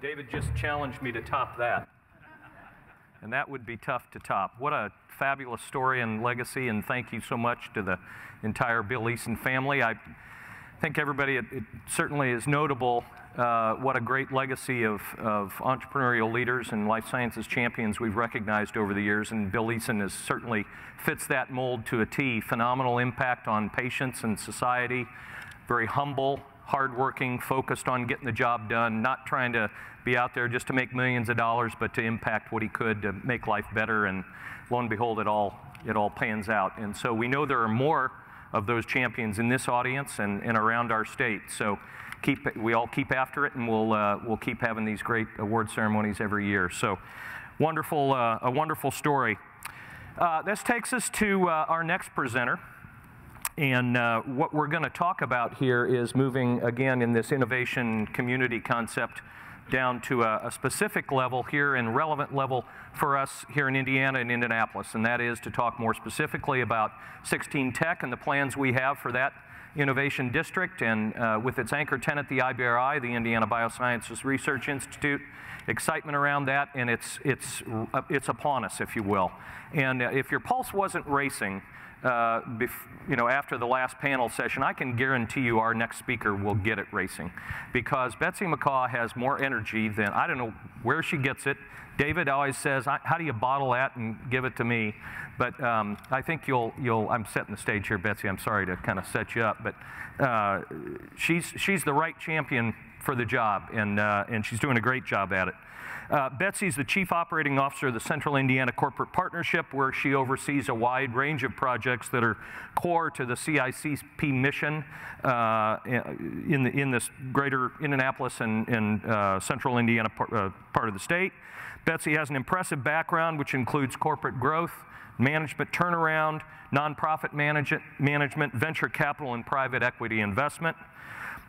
David just challenged me to top that. And that would be tough to top. What a fabulous story and legacy, and thank you so much to the entire Bill Eason family. I think everybody, it certainly is notable what a great legacy of entrepreneurial leaders and life sciences champions we've recognized over the years, and Bill Eason certainly fits that mold to a T. Phenomenal impact on patients and society, very humble, hardworking, focused on getting the job done, not trying to be out there just to make millions of dollars, but to impact what he could to make life better, and lo and behold, it all pans out. And so we know there are more of those champions in this audience and around our state. So we all keep after it, and we'll keep having these great award ceremonies every year. So wonderful, a wonderful story. This takes us to our next presenter. And what we're going to talk about here is moving, again, in this innovation community concept down to a specific level here and relevant level for us here in Indiana and Indianapolis, and that is to talk more specifically about 16 Tech and the plans we have for that innovation district, and with its anchor tenant, the IBRI, the Indiana Biosciences Research Institute, excitement around that, and it's upon us, if you will. And if your pulse wasn't racing, after the last panel session, I can guarantee you our next speaker will get it racing, because Betsy McCaw has more energy than, I don't know where she gets it. David always says, how do you bottle that and give it to me? But I think I'm setting the stage here, Betsy. I'm sorry to kind of set you up, but she's the right champion for the job, and she's doing a great job at it. Betsy's the Chief Operating Officer of the Central Indiana Corporate Partnership, where she oversees a wide range of projects that are core to the CICP mission in this greater Indianapolis and Central Indiana part of the state. Betsy has an impressive background, which includes corporate growth, management turnaround, nonprofit management, venture capital, and private equity investment.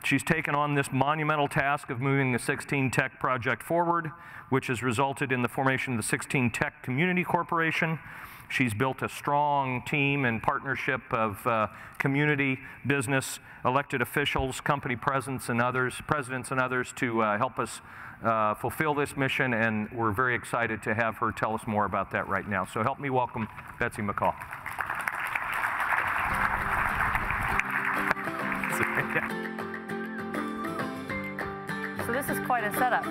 She's taken on this monumental task of moving the 16 Tech project forward, which has resulted in the formation of the 16 Tech Community Corporation. She's built a strong team and partnership of community, business, elected officials, company presidents and others to help us fulfill this mission, and we're very excited to have her tell us more about that right now. So help me welcome Betsy McCaw. So this is quite a setup.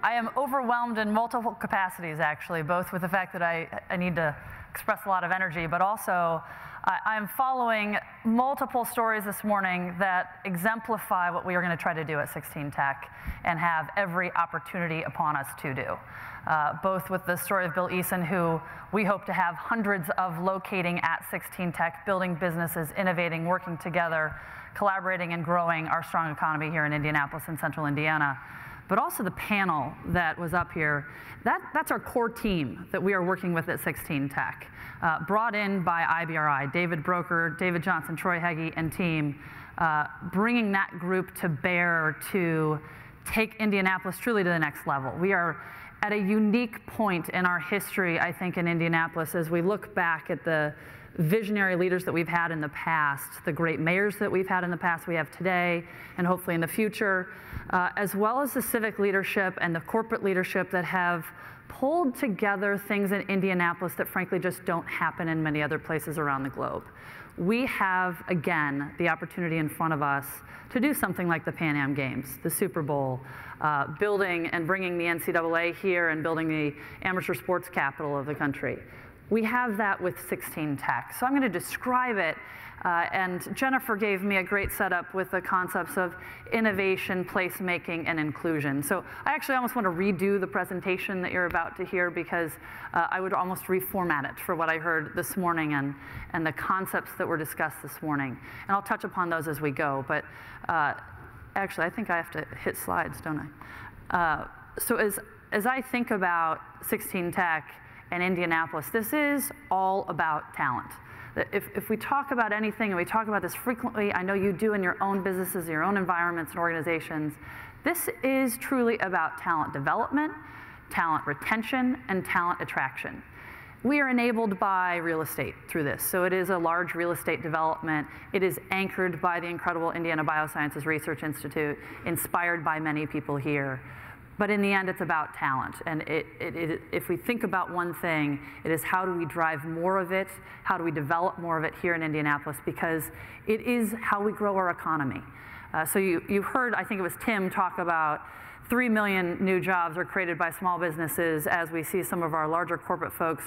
I am overwhelmed in multiple capacities, actually, both with the fact that I need to express a lot of energy, but also I'm following multiple stories this morning that exemplify what we are going to try to do at 16 Tech and have every opportunity upon us to do. Both with the story of Bill Eason, who we hope to have hundreds of locating at 16 Tech, building businesses, innovating, working together, collaborating and growing our strong economy here in Indianapolis and Central Indiana. But also the panel that was up here, that's our core team that we are working with at 16 Tech. Brought in by IBRI, David Broker, David Johnson, Troy Heggie, and team, bringing that group to bear to take Indianapolis truly to the next level. We are at a unique point in our history, I think, in Indianapolis, as we look back at the visionary leaders that we've had in the past, the great mayors that we've had in the past, we have today, and hopefully in the future, as well as the civic leadership and the corporate leadership that have pulled together things in Indianapolis that frankly just don't happen in many other places around the globe. We have, again, the opportunity in front of us to do something like the Pan Am Games, the Super Bowl, building and bringing the NCAA here and building the amateur sports capital of the country. We have that with 16 Tech. So I'm going to describe it, and Jennifer gave me a great setup with the concepts of innovation, placemaking, and inclusion. So I actually almost want to redo the presentation that you're about to hear, because I would almost reformat it for what I heard this morning and the concepts that were discussed this morning. And I'll touch upon those as we go, but actually I think I have to hit slides, don't I? So as I think about 16 Tech, and Indianapolis, this is all about talent. If we talk about anything, and we talk about this frequently, I know you do in your own businesses, your own environments and organizations, this is truly about talent development, talent retention, and talent attraction. We are enabled by real estate through this. So it is a large real estate development. It is anchored by the incredible Indiana Biosciences Research Institute, inspired by many people here. But in the end, it's about talent. And if we think about one thing, it is how do we drive more of it? How do we develop more of it here in Indianapolis? Because it is how we grow our economy. So you heard, I think it was Tim, talk about 3 million new jobs are created by small businesses as we see some of our larger corporate folks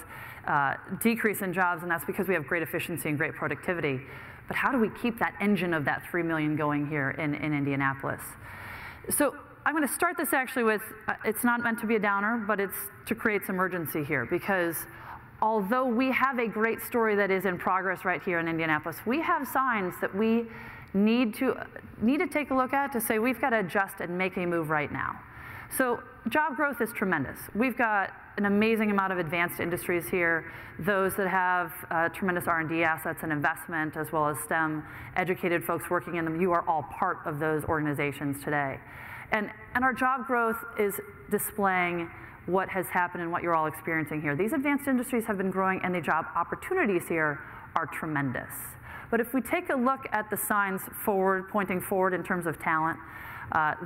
decrease in jobs, and that's because we have great efficiency and great productivity. But how do we keep that engine of that 3 million going here in Indianapolis? So I'm going to start this actually with, it's not meant to be a downer, but it's to create some urgency here, because although we have a great story that is in progress right here in Indianapolis, we have signs that we need to take a look at to say we've got to adjust and make a move right now. So job growth is tremendous. We've got an amazing amount of advanced industries here, those that have tremendous R&D assets and investment, as well as STEM educated folks working in them. You are all part of those organizations today. And our job growth is displaying what has happened and what you're all experiencing here. These advanced industries have been growing, and the job opportunities here are tremendous. But if we take a look at the signs forward, pointing forward in terms of talent,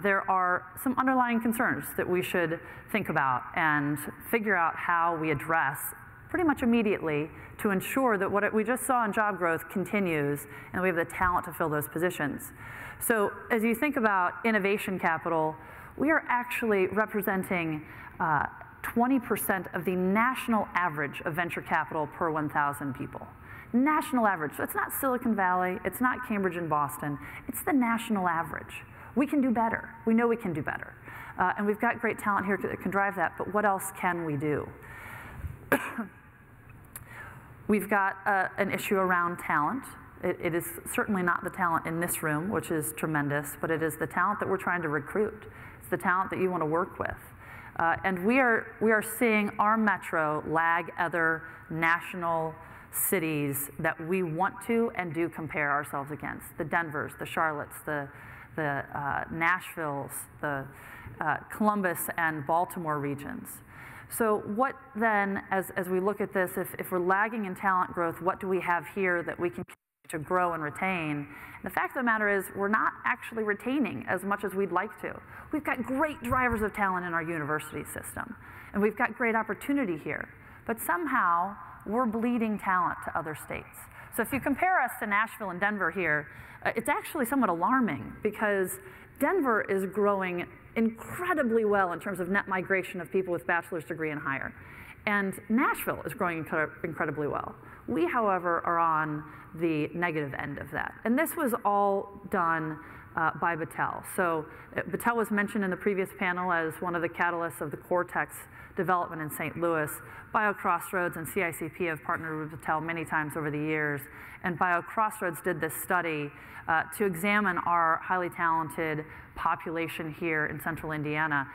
there are some underlying concerns that we should think about and figure out how we address pretty much immediately to ensure that what we just saw in job growth continues and we have the talent to fill those positions. So as you think about innovation capital, we are actually representing 20% of the national average of venture capital per 1,000 people. National average. So it's not Silicon Valley, it's not Cambridge and Boston, it's the national average. We can do better. We know we can do better. And we've got great talent here that can drive that, but what else can we do? We've got an issue around talent. It is certainly not the talent in this room, which is tremendous, but it is the talent that we're trying to recruit. It's the talent that you want to work with. And we are seeing our metro lag other national cities that we want to and do compare ourselves against. The Denvers, the Charlottes, the Nashvilles, the Columbus and Baltimore regions. So what then, as we look at this, if we're lagging in talent growth, what do we have here that we can continue to grow and retain? And the fact of the matter is we're not actually retaining as much as we'd like to. We've got great drivers of talent in our university system, and we've got great opportunity here. But somehow, we're bleeding talent to other states. So if you compare us to Nashville and Denver here, it's actually somewhat alarming because Denver is growing incredibly well in terms of net migration of people with bachelor's degree and higher. And Nashville is growing incredibly well. We, however, are on the negative end of that. And this was all done by Battelle. So Battelle was mentioned in the previous panel as one of the catalysts of the Cortex development in St. Louis. BioCrossroads and CICP have partnered with Battelle many times over the years. And BioCrossroads did this study to examine our highly talented population here in central Indiana.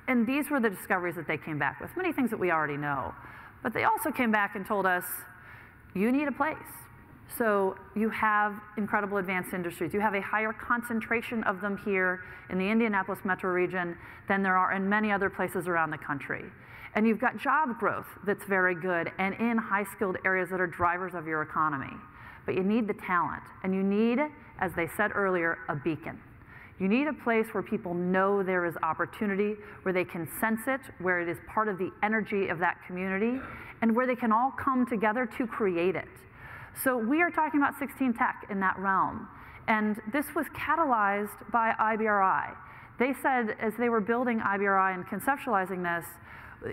And these were the discoveries that they came back with, many things that we already know. But they also came back and told us, you need a place. So you have incredible advanced industries. You have a higher concentration of them here in the Indianapolis metro region than there are in many other places around the country. And you've got job growth that's very good and in high-skilled areas that are drivers of your economy. But you need the talent, and you need, as they said earlier, a beacon. You need a place where people know there is opportunity, where they can sense it, where it is part of the energy of that community, and where they can all come together to create it. So we are talking about 16 Tech in that realm. And this was catalyzed by IBRI. They said, as they were building IBRI and conceptualizing this,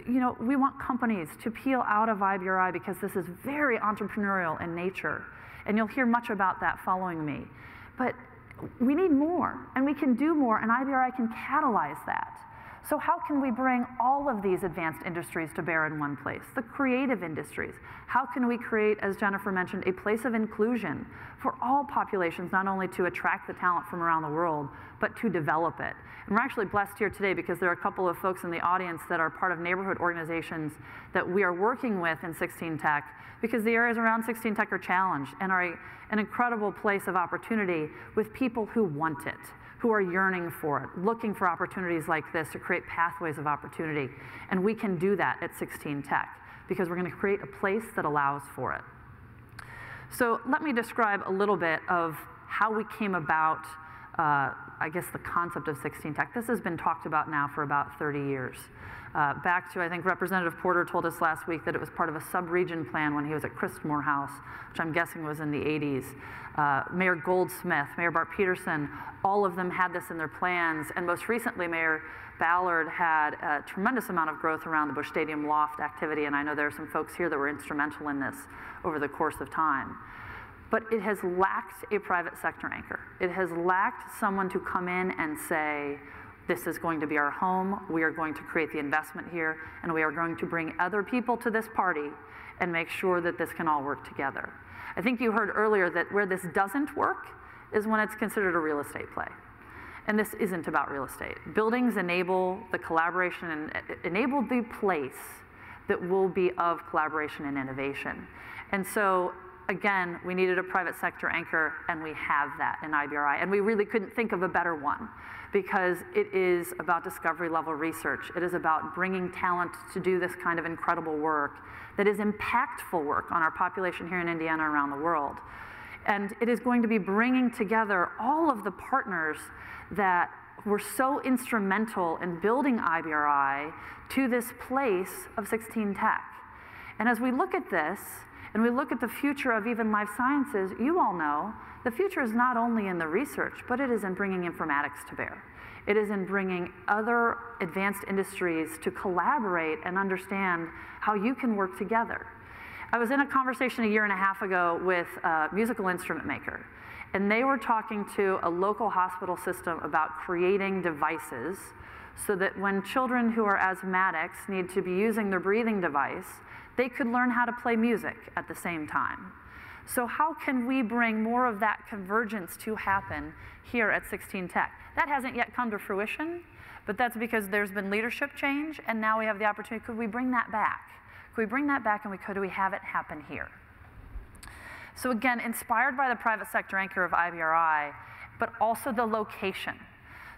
you know, we want companies to peel out of IBRI because this is very entrepreneurial in nature. And you'll hear much about that following me. But we need more, and we can do more, and IBRI can catalyze that. So how can we bring all of these advanced industries to bear in one place? The creative industries. How can we create, as Jennifer mentioned, a place of inclusion for all populations, not only to attract the talent from around the world, but to develop it? And we're actually blessed here today because there are a couple of folks in the audience that are part of neighborhood organizations that we are working with in 16 Tech, because the areas around 16 Tech are challenged and are an incredible place of opportunity with people who want it, who are yearning for it, looking for opportunities like this to create pathways of opportunity. And we can do that at 16 Tech. because we're going to create a place that allows for it. So let me describe a little bit of how we came about, I guess, the concept of 16 Tech. This has been talked about now for about 30 years. Back to, I think Representative Porter told us last week that it was part of a sub-region plan when he was at Christmore House, which I'm guessing was in the 80s. Mayor Goldsmith, Mayor Bart Peterson, all of them had this in their plans, and most recently Mayor Ballard had a tremendous amount of growth around the Busch Stadium loft activity, and I know there are some folks here that were instrumental in this over the course of time. But it has lacked a private sector anchor. It has lacked someone to come in and say, this is going to be our home, we are going to create the investment here, and we are going to bring other people to this party and make sure that this can all work together. I think you heard earlier that where this doesn't work is when it's considered a real estate play. And this isn't about real estate. Buildings enable the collaboration and enable the place that will be of collaboration and innovation. And so, again, we needed a private sector anchor, and we have that in IBRI. And we really couldn't think of a better one, because it is about discovery level research. It is about bringing talent to do this kind of incredible work that is impactful work on our population here in Indiana and around the world. And it is going to be bringing together all of the partners that were so instrumental in building IBRI to this place of 16 Tech. And as we look at this, and we look at the future of even life sciences, you all know the future is not only in the research, but it is in bringing informatics to bear. It is in bringing other advanced industries to collaborate and understand how you can work together. I was in a conversation a year and a half ago with a musical instrument maker, and they were talking to a local hospital system about creating devices so that when children who are asthmatics need to be using their breathing device, they could learn how to play music at the same time. So how can we bring more of that convergence to happen here at 16 Tech? That hasn't yet come to fruition, but that's because there's been leadership change, and now we have the opportunity. Could we bring that back? Could we bring that back, and could we have it happen here? So again, inspired by the private sector anchor of IBRI, but also the location.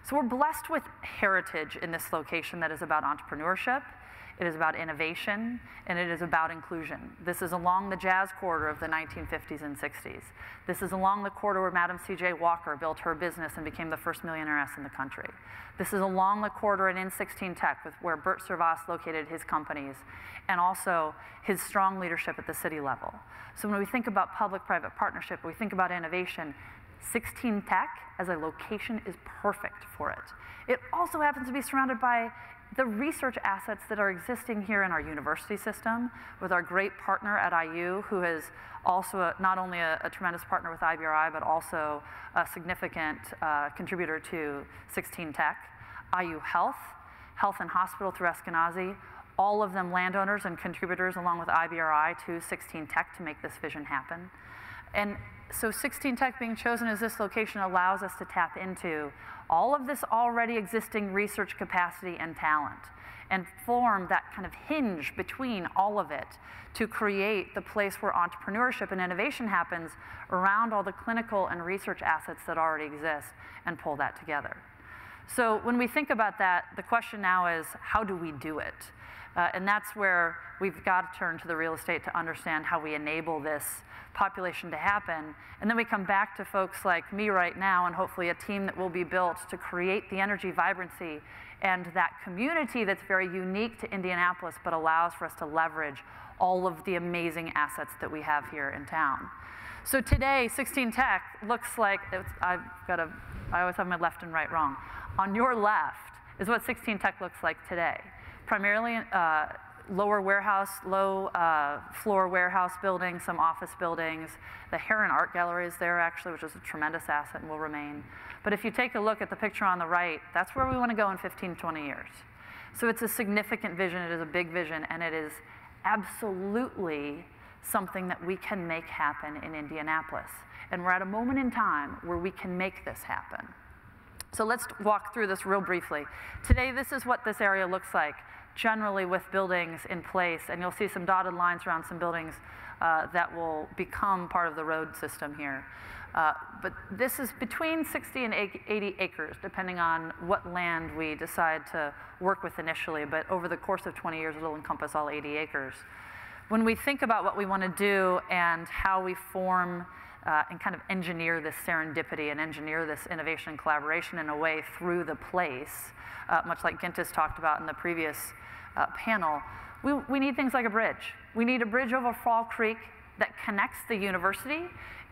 So we're blessed with heritage in this location that is about entrepreneurship, it is about innovation, and it is about inclusion. This is along the jazz corridor of the 1950s and 60s. This is along the corridor where Madam C.J. Walker built her business and became the first millionairess in the country. This is along the corridor in 16 Tech where Bert Servas located his companies, and also his strong leadership at the city level. So when we think about public-private partnership, we think about innovation, 16 Tech as a location is perfect for it. It also happens to be surrounded by the research assets that are existing here in our university system with our great partner at IU, who is also not only a tremendous partner with IBRI, but also a significant contributor to 16 Tech, IU Health, Health and Hospital through Eskenazi, all of them landowners and contributors along with IBRI to 16 Tech to make this vision happen. And so 16 Tech being chosen as this location allows us to tap into all of this already existing research capacity and talent and form that kind of hinge between all of it to create the place where entrepreneurship and innovation happens around all the clinical and research assets that already exist and pull that together. So when we think about that, the question now is, how do we do it? And that's where we've got to turn to the real estate to understand how we enable this population to happen. And then we come back to folks like me right now, and hopefully a team that will be built to create the energy vibrancy and that community that's very unique to Indianapolis, but allows for us to leverage all of the amazing assets that we have here in town. So today, 16 Tech looks like, I always have my left and right wrong. On your left is what 16 Tech looks like today. Primarily low floor warehouse buildings, some office buildings. The Heron Art Gallery is there actually, which is a tremendous asset and will remain. But if you take a look at the picture on the right, that's where we want to go in 15, 20 years. So it's a significant vision, it is a big vision, and it is absolutely something that we can make happen in Indianapolis. And we're at a moment in time where we can make this happen. So let's walk through this real briefly. Today, this is what this area looks like, generally with buildings in place, and you'll see some dotted lines around some buildings that will become part of the road system here. But this is between 60 and 80 acres, depending on what land we decide to work with initially, but over the course of 20 years, it'll encompass all 80 acres. when we think about what we want to do and how we form and kind of engineer this serendipity and engineer this innovation and collaboration in a way through the place, much like Gintis talked about in the previous panel, we need things like a bridge. We need a bridge over Fall Creek that connects the university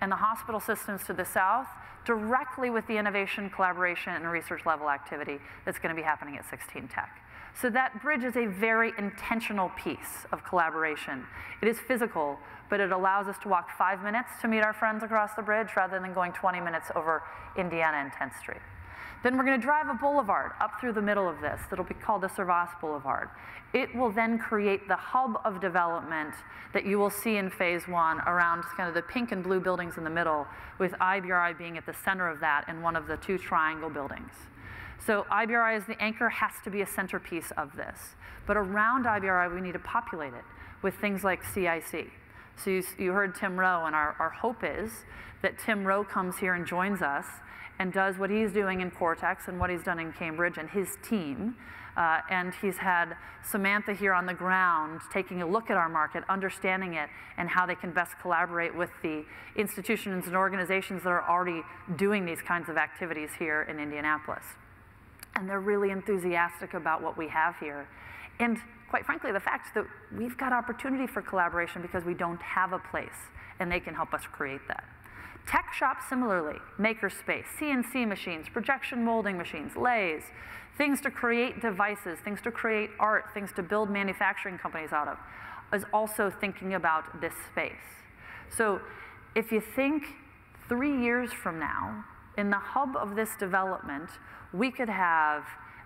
and the hospital systems to the south directly with the innovation, collaboration, and research level activity that's going to be happening at 16 Tech. So that bridge is a very intentional piece of collaboration. It is physical, but it allows us to walk 5 minutes to meet our friends across the bridge rather than going 20 minutes over Indiana and 10th Street. Then we're going to drive a boulevard up through the middle of this that'll be called the Servas Boulevard. It will then create the hub of development that you will see in phase one around kind of the pink and blue buildings in the middle, with IBRI being at the center of that in one of the two triangle buildings. So IBRI as the anchor has to be a centerpiece of this. But around IBRI, we need to populate it with things like CIC. So you heard Tim Rowe, and our hope is that Tim Rowe comes here and joins us and does what he's doing in Cortex and what he's done in Cambridge and his team. And he's had Samantha here on the ground taking a look at our market, understanding it, and how they can best collaborate with the institutions and organizations that are already doing these kinds of activities here in Indianapolis. And they're really enthusiastic about what we have here. And quite frankly, the fact that we've got opportunity for collaboration because we don't have a place, and they can help us create that. Tech shop, similarly, makerspace, CNC machines, projection molding machines, lathes, things to create devices, things to create art, things to build manufacturing companies out of, is also thinking about this space. So if you think 3 years from now, in the hub of this development, we could have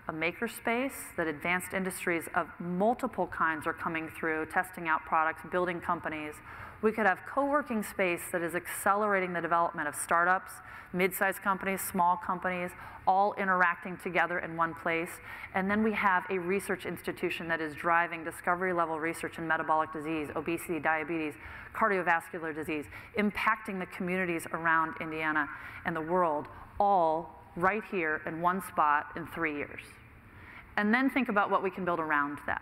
a makerspace that advanced industries of multiple kinds are coming through, testing out products, building companies. We could have co-working space that is accelerating the development of startups, mid-sized companies, small companies, all interacting together in one place. And then we have a research institution that is driving discovery-level research in metabolic disease, obesity, diabetes, cardiovascular disease, impacting the communities around Indiana and the world, all right here in one spot in 3 years. And then think about what we can build around that.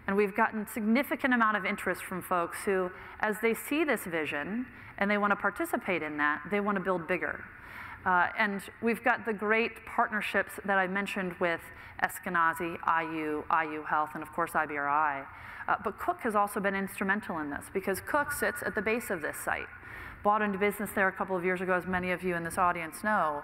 And we've gotten significant amount of interest from folks who, as they see this vision and they want to participate in that, they want to build bigger. And we've got the great partnerships that I mentioned with Eskenazi, IU Health, and of course IBRI. But Cook has also been instrumental in this because Cook sits at the base of this site. Bought into business there a couple of years ago, as many of you in this audience know,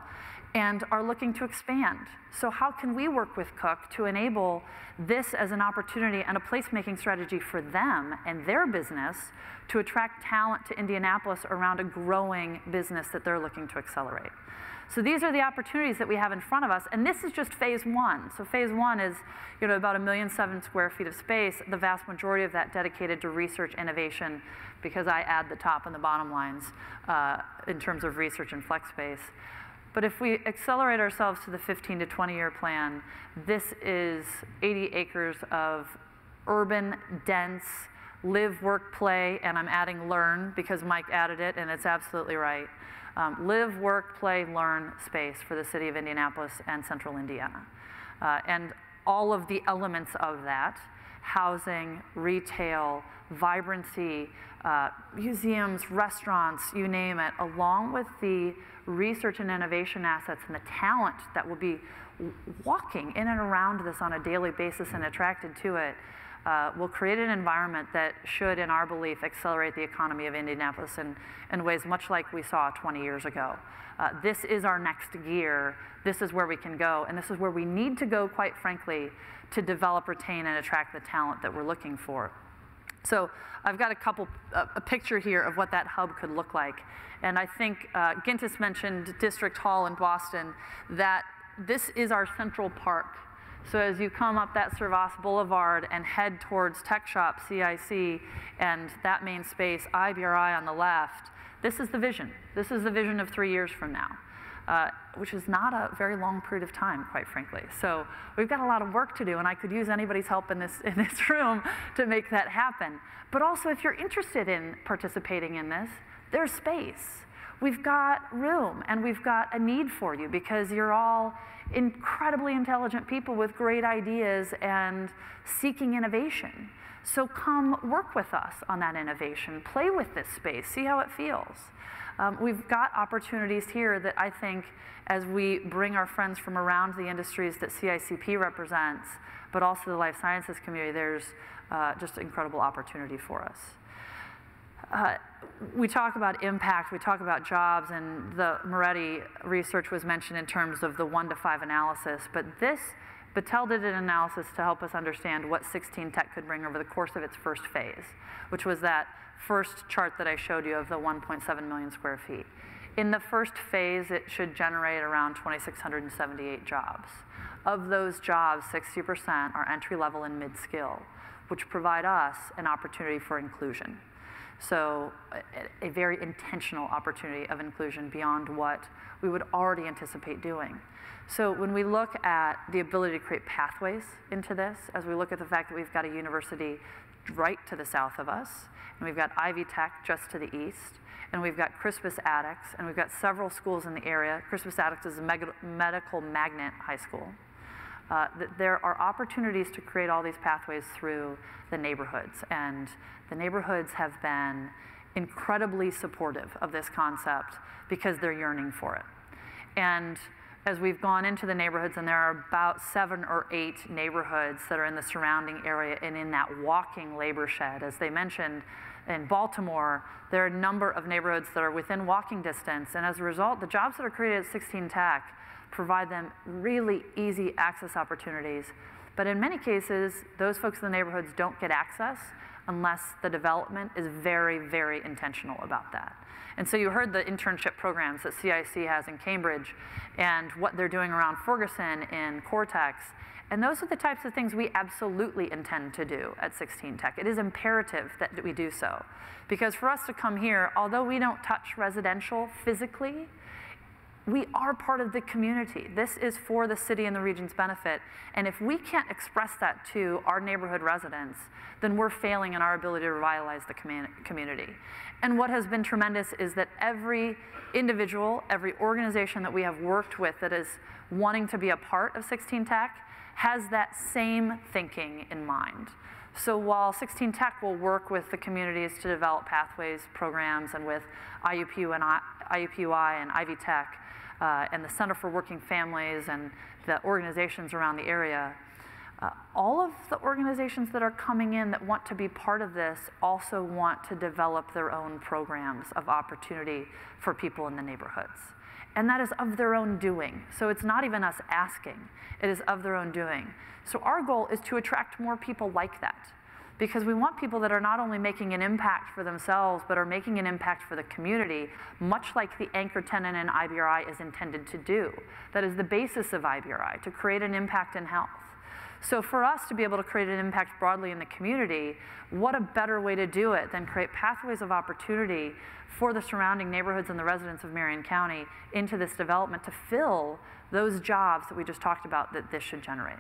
and are looking to expand. So how can we work with Cook to enable this as an opportunity and a placemaking strategy for them and their business to attract talent to Indianapolis around a growing business that they're looking to accelerate? So these are the opportunities that we have in front of us, and this is just phase one. So phase one is, about 1.7 million square feet of space, the vast majority of that dedicated to research innovation, because I add the top and the bottom lines in terms of research and flex space. But if we accelerate ourselves to the 15 to 20-year plan, this is 80 acres of urban, dense, live, work, play, and I'm adding learn because Mike added it, and it's absolutely right. Live, work, play, learn space for the city of Indianapolis and central Indiana. And all of the elements of that, housing, retail, vibrancy, museums, restaurants, you name it, along with the research and innovation assets and the talent that will be walking in and around this on a daily basis and attracted to it, will create an environment that should, in our belief, accelerate the economy of Indianapolis in ways much like we saw 20 years ago. This is our next gear. This is where we can go, and this is where we need to go, quite frankly, to develop, retain, and attract the talent that we're looking for. So I've got a picture here of what that hub could look like. And I think Gintis mentioned District Hall in Boston, that this is our central park. So as you come up that Servas Boulevard and head towards Tech Shop, CIC, and that main space, IBRI on the left, this is the vision. This is the vision of 3 years from now, which is not a very long period of time, quite frankly. So we've got a lot of work to do, and I could use anybody's help in this room to make that happen. But also, if you're interested in participating in this, there's space. We've got room, and we've got a need for you because you're all incredibly intelligent people with great ideas and seeking innovation. So come work with us on that innovation. Play with this space. See how it feels. We've got opportunities here that I think, as we bring our friends from around the industries that CICP represents, but also the life sciences community, there's just incredible opportunity for us. We talk about impact, we talk about jobs, and the Moretti research was mentioned in terms of the 1 to 5 analysis, but Battelle did an analysis to help us understand what 16 Tech could bring over the course of its first phase, which was that first chart that I showed you of the 1.7 million square feet. In the first phase, it should generate around 2,678 jobs. Of those jobs, 60% are entry-level and mid-skill, which provide us an opportunity for inclusion. So a very intentional opportunity of inclusion beyond what we would already anticipate doing. So when we look at the ability to create pathways into this, as we look at the fact that we've got a university right to the south of us, and we've got Ivy Tech just to the east, and we've got Crispus Attucks, and we've got several schools in the area. Crispus Attucks is a medical magnet high school. There are opportunities to create all these pathways through the neighborhoods, and the neighborhoods have been incredibly supportive of this concept because they're yearning for it. And as we've gone into the neighborhoods, and there are about 7 or 8 neighborhoods that are in the surrounding area and in that walking labor shed, as they mentioned, in Baltimore, there are a number of neighborhoods that are within walking distance, and as a result, the jobs that are created at 16 Tech provide them really easy access opportunities. But in many cases, those folks in the neighborhoods don't get access unless the development is very, very intentional about that. And so you heard the internship programs that CIC has in Cambridge and what they're doing around Ferguson in Cortex. And those are the types of things we absolutely intend to do at 16 Tech. It is imperative that we do so. Because for us to come here, although we don't touch residential physically, we are part of the community. This is for the city and the region's benefit. And if we can't express that to our neighborhood residents, then we're failing in our ability to revitalize the community. And what has been tremendous is that every individual, every organization that we have worked with that is wanting to be a part of 16 Tech has that same thinking in mind. So while 16 Tech will work with the communities to develop pathways programs, and with IUPUI and Ivy Tech, and the Center for Working Families and the organizations around the area, all of the organizations that are coming in that want to be part of this also want to develop their own programs of opportunity for people in the neighborhoods. And that is of their own doing. So it's not even us asking, it is of their own doing. So our goal is to attract more people like that, because we want people that are not only making an impact for themselves, but are making an impact for the community, much like the anchor tenant in IBRI is intended to do. That is the basis of IBRI, to create an impact in health. So for us to be able to create an impact broadly in the community, what a better way to do it than create pathways of opportunity for the surrounding neighborhoods and the residents of Marion County into this development to fill those jobs that we just talked about that this should generate.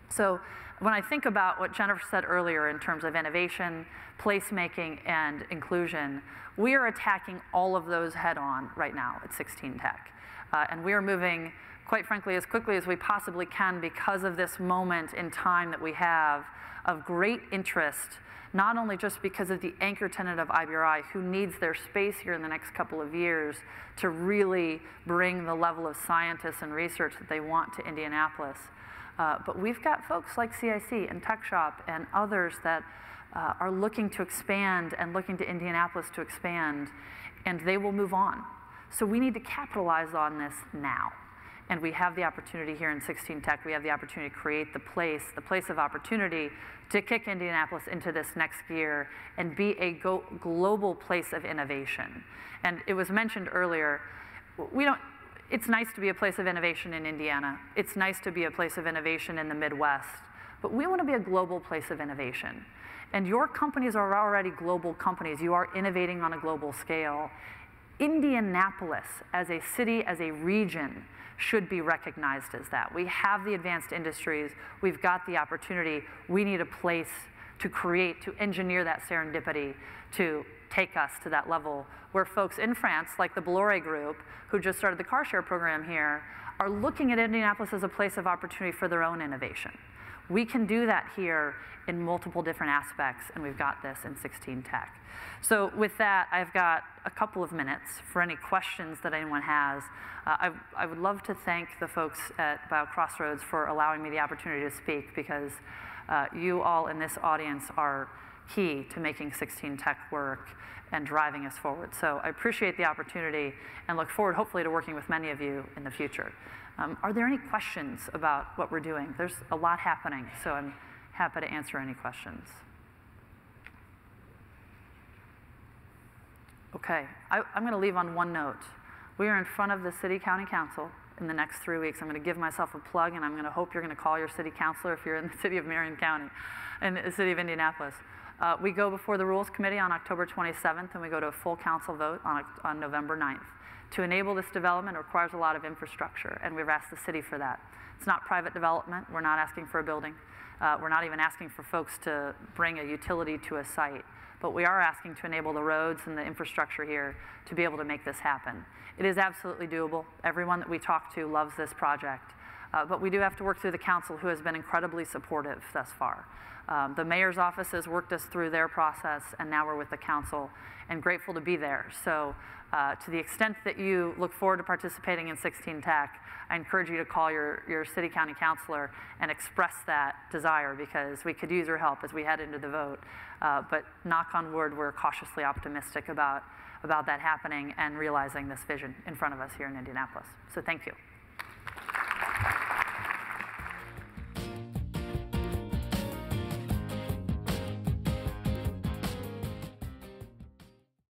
So when I think about what Jennifer said earlier in terms of innovation, placemaking, and inclusion, we are attacking all of those head on right now at 16 Tech. And we are moving, quite frankly, as quickly as we possibly can because of this moment in time that we have of great interest, not only just because of the anchor tenant of IBRI who needs their space here in the next couple of years to really bring the level of scientists and research that they want to Indianapolis, but we've got folks like CIC and Tech Shop and others that are looking to expand and looking to Indianapolis to expand, and they will move on. So we need to capitalize on this now. And we have the opportunity here in 16 Tech, we have the opportunity to create the place of opportunity to kick Indianapolis into this next gear and be a global place of innovation. And it was mentioned earlier, it's nice to be a place of innovation in Indiana. It's nice to be a place of innovation in the Midwest. But we want to be a global place of innovation. And your companies are already global companies. You are innovating on a global scale. Indianapolis, as a city, as a region, should be recognized as that. We have the advanced industries. We've got the opportunity. We need a place to create, to engineer that serendipity, to take us to that level where folks in France, like the Bolloré Group, who just started the car share program here, are looking at Indianapolis as a place of opportunity for their own innovation. We can do that here in multiple different aspects, and we've got this in 16 Tech. So with that, I've got a couple of minutes for any questions that anyone has. I would love to thank the folks at BioCrossroads for allowing me the opportunity to speak, because you all in this audience are key to making 16 Tech work and driving us forward. So I appreciate the opportunity and look forward, hopefully, to working with many of you in the future. Are there any questions about what we're doing? There's a lot happening, so I'm happy to answer any questions. Okay, I'm going to leave on one note. We are in front of the City County Council in the next 3 weeks. I'm going to give myself a plug, and I'm going to hope you're going to call your city councilor if you're in the city of Marion County, in the city of Indianapolis. We go before the Rules Committee on October 27th, and we go to a full council vote on November 9th. To enable this development requires a lot of infrastructure, and we've asked the city for that. It's not private development. We're not asking for a building. We're not even asking for folks to bring a utility to a site. But we are asking to enable the roads and the infrastructure here to be able to make this happen. It is absolutely doable. Everyone that we talk to loves this project. But we do have to work through the council, who has been incredibly supportive thus far. The mayor's office has worked us through their process, and now we're with the council, and grateful to be there. So to the extent that you look forward to participating in 16 Tech, I encourage you to call your city county councilor and express that desire, because we could use your help as we head into the vote. But knock on wood, we're cautiously optimistic about that happening and realizing this vision in front of us here in Indianapolis. So thank you.